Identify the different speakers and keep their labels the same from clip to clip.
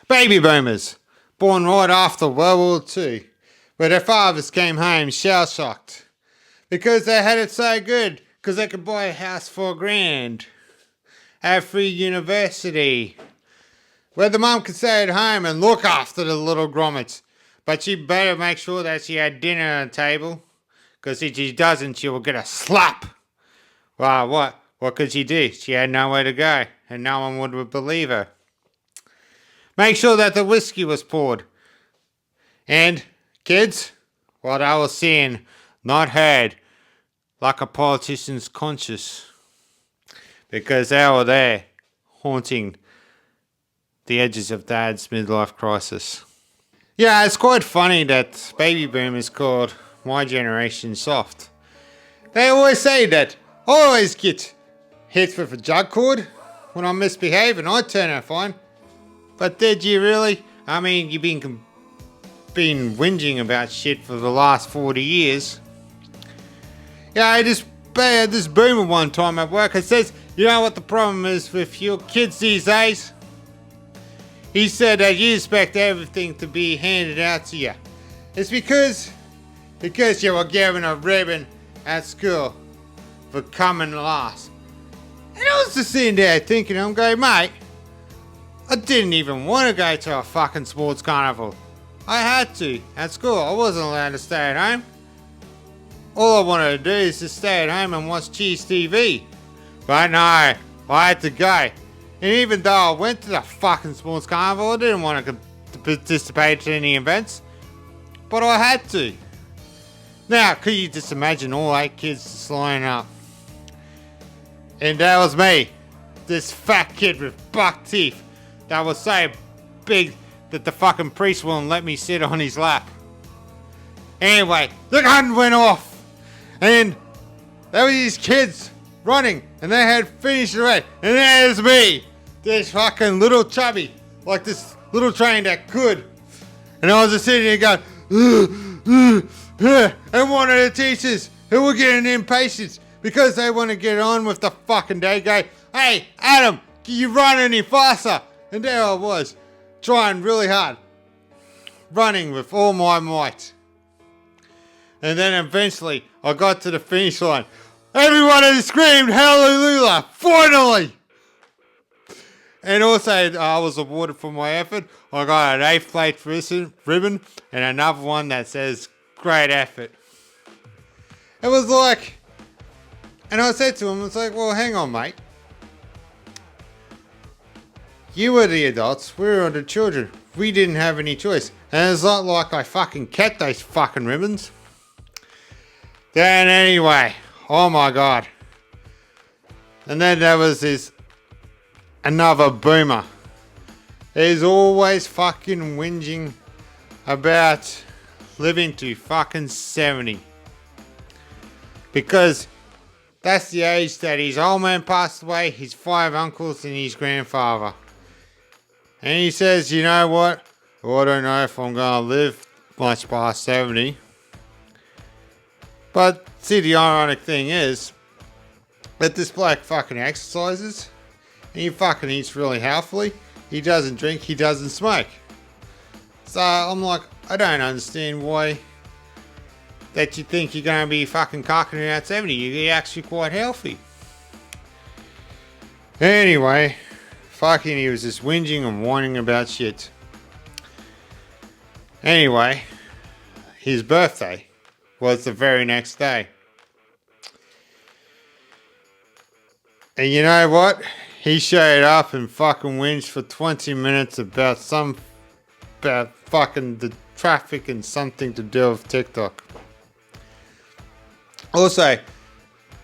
Speaker 1: Baby boomers, born right after World War II, where their fathers came home shell-shocked because they had it so good, because they could buy a house for $1,000, have free university, where the mum could stay at home and look after the little grommets, but she better make sure that she had dinner on the table, because if she doesn't, she will get a slap. Well, what could she do? She had nowhere to go, and no one would believe her. Make sure that the whiskey was poured. And, kids, what I was seeing, not heard, like a politician's conscience. Because they were there, haunting the edges of Dad's midlife crisis. Yeah, it's quite funny that baby boomers called my generation soft. They always say that I always get hit with a jug cord when I misbehave and I turn out fine. But did you really? I mean, you've been whinging about shit for the last 40 years. Yeah, I just had this boomer one time at work. It says, you know what the problem is with your kids these days? He said that you expect everything to be handed out to you. It's because you were given a ribbon at school for coming last. And I was just sitting there thinking, I'm going, mate, I didn't even want to go to a fucking sports carnival. I had to at school. I wasn't allowed to stay at home. All I wanted to do is just stay at home and watch Cheese TV. But no, I had to go. And even though I went to the fucking sports carnival, I didn't want to participate in any events. But I had to. Now, could you just imagine all 8 kids just lining up? And that was me. This fat kid with buck teeth that was so big that the fucking priest wouldn't let me sit on his lap. Anyway, the gun went off. And there were these kids running. And they had finished the race. And there's me. This fucking little chubby. Like this little train that could. And I was just sitting there going, and one of the teachers who were getting impatient because they want to get on with the fucking day go, hey, Adam, can you run any faster? And there I was, trying really hard. Running with all my might. And then eventually, I got to the finish line. Everyone screamed, hallelujah, finally! And also, I was awarded for my effort. I got an 8th place ribbon and another one that says, great effort. It was like, and I said to him, it's like, well, hang on, mate. You were the adults, we were the children. We didn't have any choice. And it's not like I fucking kept those fucking ribbons. Then anyway, oh my god. And then there was this another boomer. He's always fucking whinging about living to fucking 70. Because that's the age that his old man passed away, his 5 uncles and his grandfather. And he says, you know what? Well, I don't know if I'm going to live much past 70. But see, the ironic thing is that this bloke fucking exercises. And he fucking eats really healthily. He doesn't drink, he doesn't smoke. So I'm like, I don't understand why that you think you're going to be fucking cocking it at 70. You're actually quite healthy. Anyway, fucking he was just whinging and whining about shit. Anyway, his birthday was the very next day. And you know what? He showed up and fucking whinged for 20 minutes about fucking the traffic and something to do with TikTok. Also,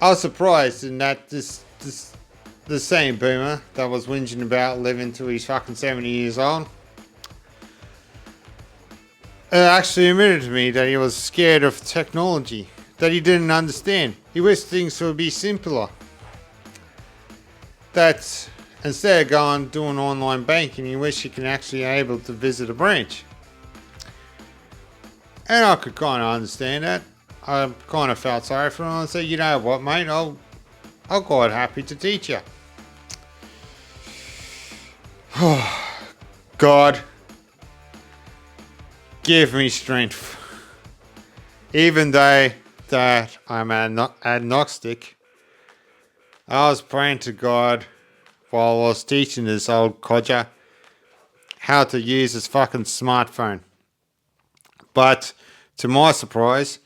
Speaker 1: I was surprised in that the same boomer that was whinging about living till he's fucking 70 years old actually admitted to me that he was scared of technology, that he didn't understand. He wished things would be simpler. That instead of going doing online banking, he wished he can actually able to visit a branch. And I could kind of understand that. I kind of felt sorry for him and said, you know what, mate, I'll quite happy to teach you. God, give me strength. Even though that I'm agnostic, I was praying to God while I was teaching this old codger how to use his fucking smartphone. But to my surprise,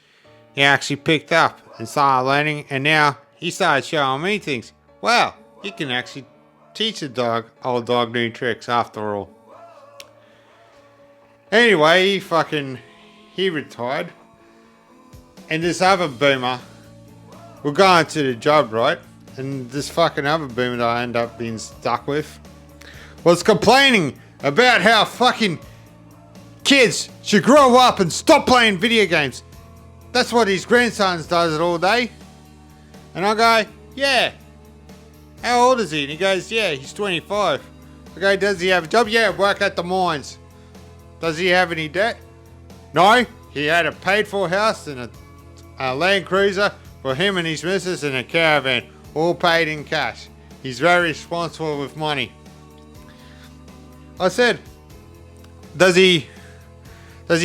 Speaker 1: he actually picked up and started learning, and now he started showing me things. Wow, you can actually teach a old dog new tricks after all. Anyway, he retired. And this other boomer, we're going to the job, right? And this fucking other boomer that I ended up being stuck with was complaining about how fucking kids should grow up and stop playing video games. That's what his grandsons does it all day. And I go, yeah. How old is he? And he goes, yeah, he's 25. I go, does he have a job? Yeah, work at the mines. Does he have any debt? No, he had a paid for house and a Land Cruiser for him and his missus and a caravan, all paid in cash. He's very responsible with money. I said, does he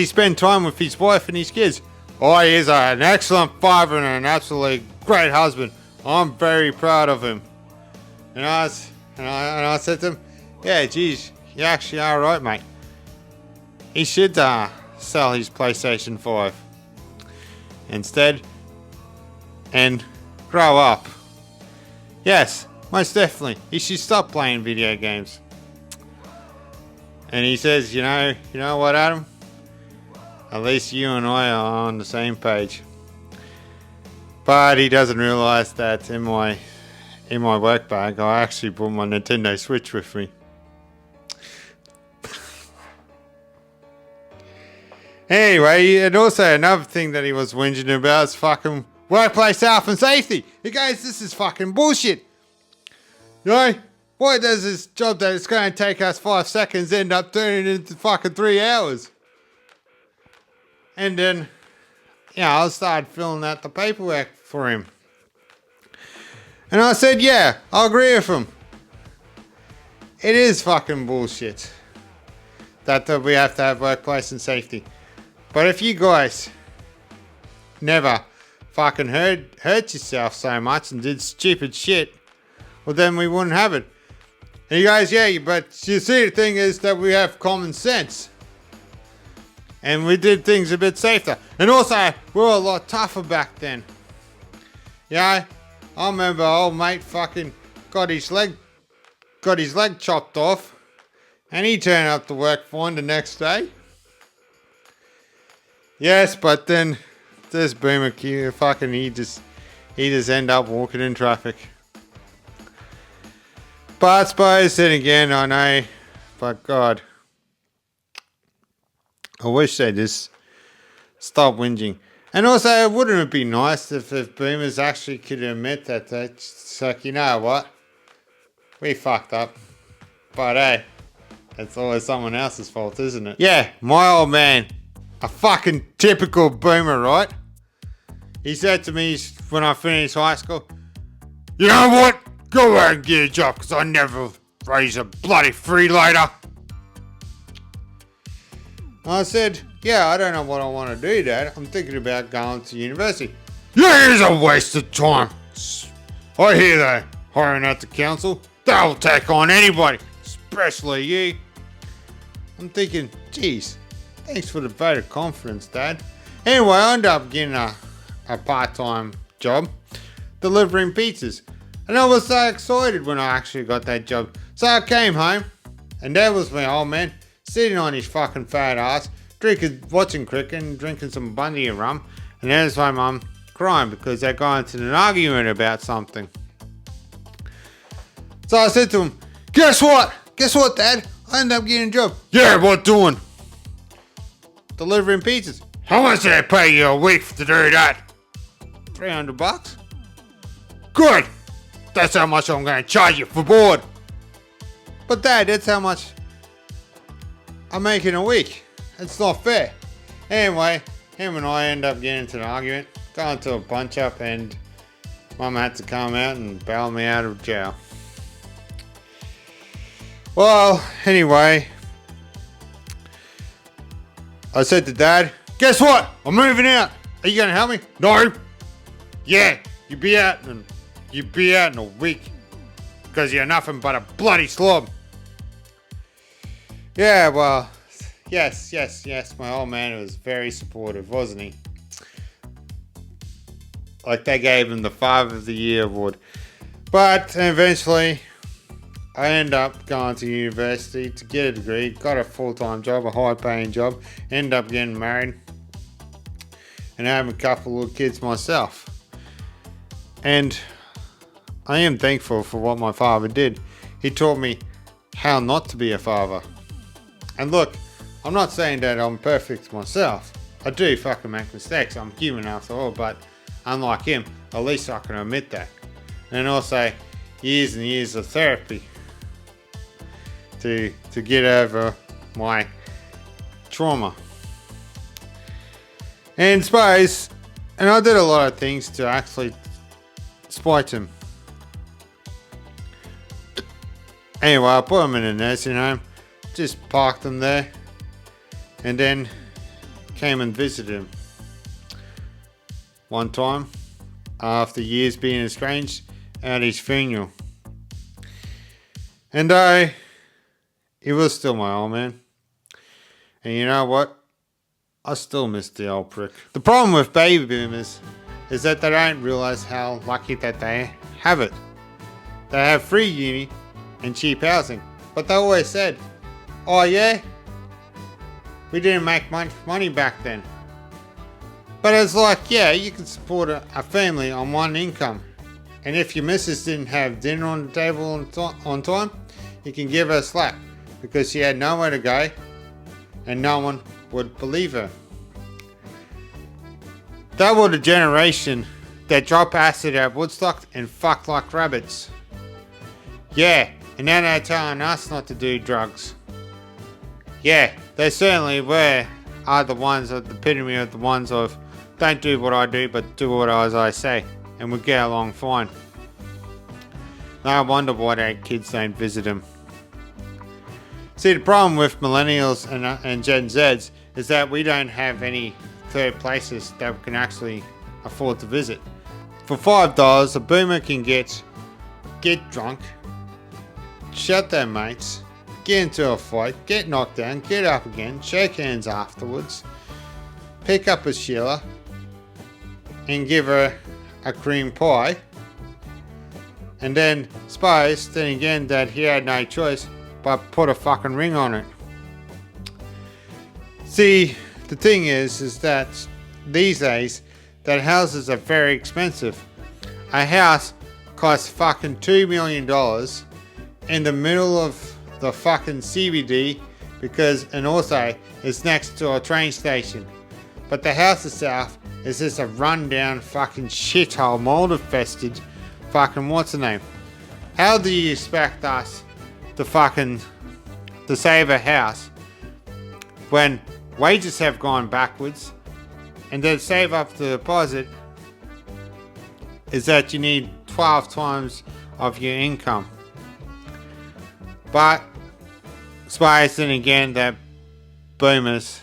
Speaker 1: spend time with his wife and his kids? Oh, he is an excellent father and an absolutely great husband. I'm very proud of him. And I said to him, yeah, geez, you actually are right, mate. He should sell his PlayStation 5 instead and grow up. Yes, most definitely. He should stop playing video games. And he says, you know what, Adam? At least you and I are on the same page. But he doesn't realise that in my work bag, I actually brought my Nintendo Switch with me. Anyway, and also another thing that he was whinging about is fucking workplace health and safety. He goes, this is fucking bullshit. You know, why does this job that it's going to take us 5 seconds end up turning into fucking 3 hours? And then, I started filling out the paperwork for him. And I said, yeah, I agree with him. It is fucking bullshit that we have to have workplace and safety. But if you guys never fucking hurt yourself so much and did stupid shit, well then we wouldn't have it. And he goes, yeah, but you see the thing is that we have common sense. And we did things a bit safer. And also, we were a lot tougher back then. Yeah, I remember old mate fucking got his leg chopped off. And he turned up to work fine the next day. Yes, but then this boomer fucking he just end up walking in traffic. But I suppose then again, I know, but God, I wish they just stop whinging. And also, wouldn't it be nice if boomers actually could admit that it's like, you know what, we fucked up, but hey, it's always someone else's fault, isn't it? Yeah, my old man. A fucking typical boomer, right? He said to me when I finished high school, you know what? Go out and get a job because I never raise a bloody freeloader. I said, yeah, I don't know what I want to do, Dad. I'm thinking about going to university. Yeah, it's a waste of time. I hear they're hiring at the council. They'll take on anybody, especially you. I'm thinking, geez. Thanks for the vote of confidence, Dad. Anyway, I ended up getting a part-time job delivering pizzas. And I was so excited when I actually got that job. So I came home, and there was my old man sitting on his fucking fat ass, watching cricket and drinking some Bundy and rum. And there's my mum crying because they got into an argument about something. So I said to him, guess what? Guess what, Dad? I ended up getting a job. Yeah, what doing? Delivering pizzas. How much do they pay you a week to do that? $300. Good. That's how much I'm going to charge you for board. But Dad, that's how much I'm making a week. It's not fair. Anyway, him and I end up getting into an argument, going to a punch up, and Mum had to come out and bail me out of jail. Well, anyway, I said to Dad, guess what? I'm moving out. Are you going to help me? No. Yeah, you'll be out in a week. Because you're nothing but a bloody slob. Yeah, well, yes. My old man was very supportive, wasn't he? Like they gave him the Father of the Year award. But eventually, I ended up going to university to get a degree, got a full-time job, a high-paying job, ended up getting married, and having a couple of little kids myself. And I am thankful for what my father did. He taught me how not to be a father. And look, I'm not saying that I'm perfect myself. I do fucking make mistakes. I'm human after all, but unlike him, at least I can admit that. And also, years and years of therapy to get over my trauma. And suppose, and I did a lot of things to actually spite him. Anyway, I put him in a nursing home, just parked him there, and then came and visited him. One time, after years being estranged, at his funeral. And he was still my old man. And you know what? I still miss the old prick. The problem with baby boomers is that they don't realise how lucky that they have it. They have free uni and cheap housing. But they always said, oh yeah, we didn't make much money back then. But it's like, yeah, you can support a family on one income. And if your missus didn't have dinner on the table on time, you can give her a slap because she had nowhere to go and no one would believe her. They were the generation that dropped acid at Woodstock and fucked like rabbits. Yeah, and now they're telling us not to do drugs. Yeah, they certainly are the ones of the epitome of the ones of don't do what I do but do what I say and we get along fine. No wonder why their kids don't visit them. See, the problem with millennials and Gen Zs is that we don't have any third places that we can actually afford to visit. For $5, a boomer can get drunk, shut their mates, get into a fight, get knocked down, get up again, shake hands afterwards, pick up a Sheila and give her a cream pie, and then suppose then again that he had no choice but put a fucking ring on it. See, the thing is that these days that houses are very expensive. A house costs fucking $2 million in the middle of the fucking CBD and also it's next to a train station. But the house itself is just a rundown fucking shithole, mold infested fucking what's the name? How do you expect us to save a house when wages have gone backwards and then save up the deposit is that you need 12 times of your income. But suppose then again that boomers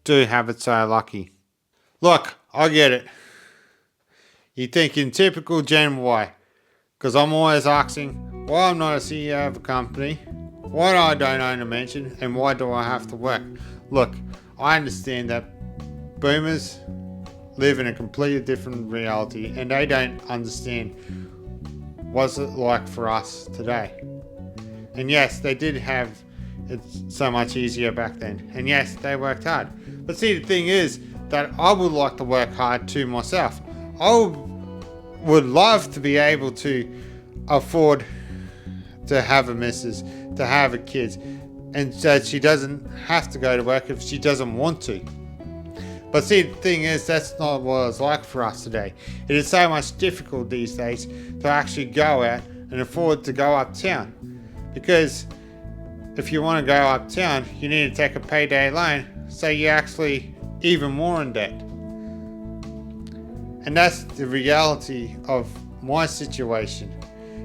Speaker 1: do have it so lucky. Look, I get it. You're thinking typical Gen Y. Because I'm always asking why I'm not a CEO of a company, why I don't own a mansion, and why do I have to work? Look, I understand that boomers live in a completely different reality and they don't understand what's it like for us today. And yes, they did have it so much easier back then. And yes, they worked hard. But see, the thing is that I would like to work hard too myself. I would love to be able to afford to have a missus, to have a kid, and that she doesn't have to go to work if she doesn't want to. But see, the thing is, that's not what it's like for us today. It is so much difficult these days to actually go out and afford to go uptown. Because if you want to go uptown, you need to take a payday loan, so you're actually even more in debt. And that's the reality of my situation,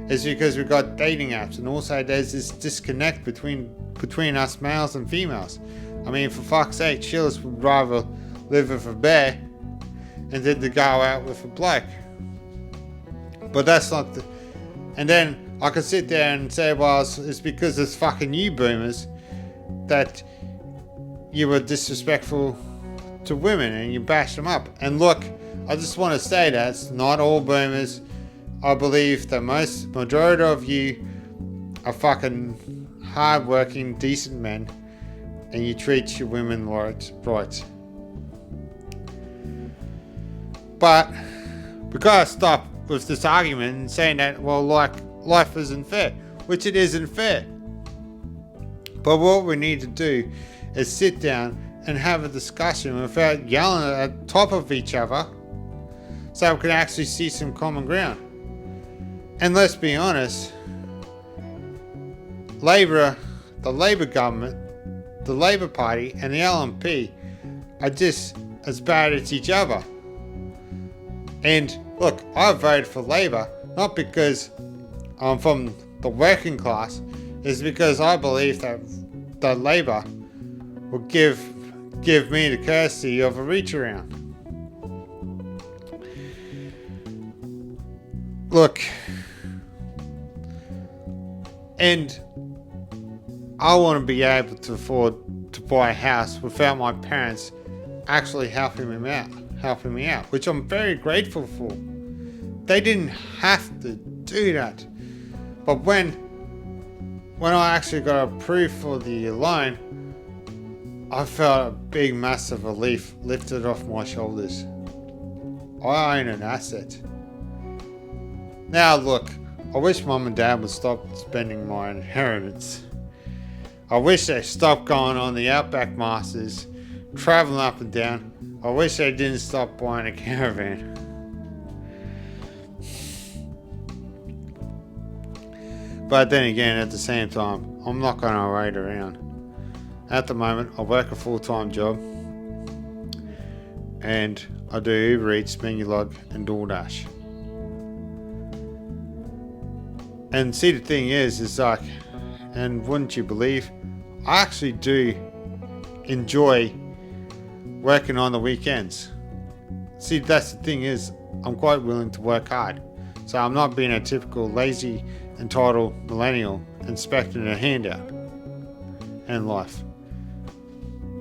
Speaker 1: is because we've got dating apps and also there's this disconnect between us males and females. I mean, for fuck's sake, chillers would rather live with a bear and then to go out with a bloke. But that's not the... And then I could sit there and say, well, it's because it's fucking you boomers that you were disrespectful to women and you bashed them up. And look, I just want to say that it's not all boomers. I believe the majority of you are fucking hard-working, decent men, and you treat your women right. But we gotta stop with this argument and saying that, well, like, life isn't fair, which it isn't fair. But what we need to do is sit down and have a discussion without yelling at the top of each other, so we can actually see some common ground. And let's be honest, the Labour government, the Labour Party and the LNP are just as bad as each other. And look, I voted for Labour not because I'm from the working class, it's because I believe that Labour will give me the courtesy of a reach around. Look, and I want to be able to afford to buy a house without my parents actually helping me out, which I'm very grateful for. They didn't have to do that. But when I actually got approved for the loan, I felt a big massive relief lifted off my shoulders. I own an asset. Now look, I wish mum and dad would stop spending my inheritance. I wish they stopped going on the Outback Masters, travelling up and down. I wish they didn't stop buying a caravan. But then again, at the same time, I'm not going to wait around. At the moment, I work a full-time job and I do Uber Eats, Menulog and DoorDash. And see, the thing is like, and wouldn't you believe, I actually do enjoy working on the weekends. See, that's the thing is, I'm quite willing to work hard. So I'm not being a typical lazy, entitled millennial expecting a handout in life.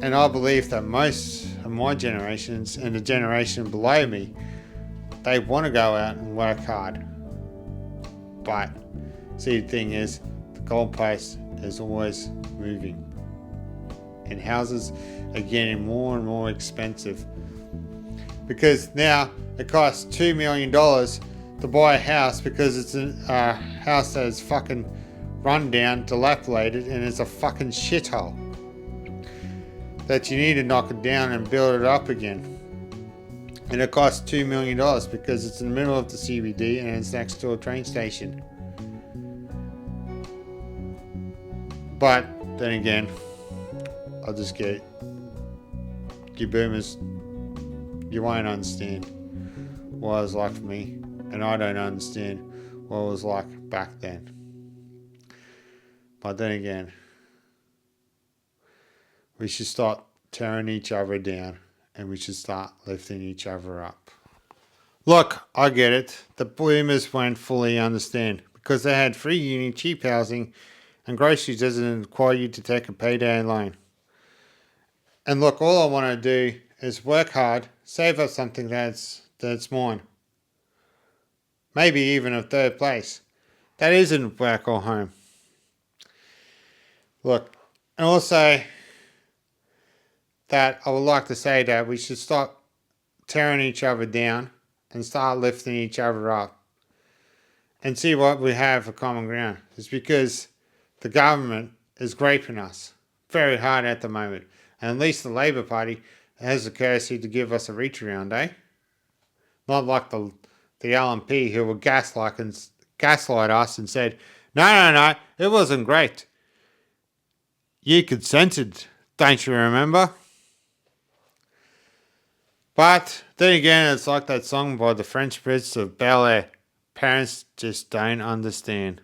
Speaker 1: And I believe that most of my generations and the generation below me, they want to go out and work hard. But see, the thing is, the goalpost is always moving. And houses are getting more and more expensive. Because now it costs $2 million to buy a house because it's a house that is fucking run down, dilapidated, and it's a fucking shithole. That you need to knock it down and build it up again. And it costs $2 million because it's in the middle of the CBD and it's next to a train station. But then again, I'll just get it. You boomers, you won't understand what it was like for me, and I don't understand what it was like back then. But then again, we should start tearing each other down and we should start lifting each other up. Look, I get it. The boomers won't fully understand because they had free uni, cheap housing, and groceries doesn't require you to take a payday loan. And look, all I want to do is work hard, save up something that's mine. Maybe even a third place. That isn't work or home. Look, and also that I would like to say that we should stop tearing each other down and start lifting each other up and see what we have for common ground. It's because the government is raping us very hard at the moment. And at least the Labour Party has the courtesy to give us a reach around, eh? Not like the LNP who will gaslight us and said, no, it wasn't great. You consented, don't you remember? But then again, it's like that song by the French Prince of Bel Air. Parents just don't understand.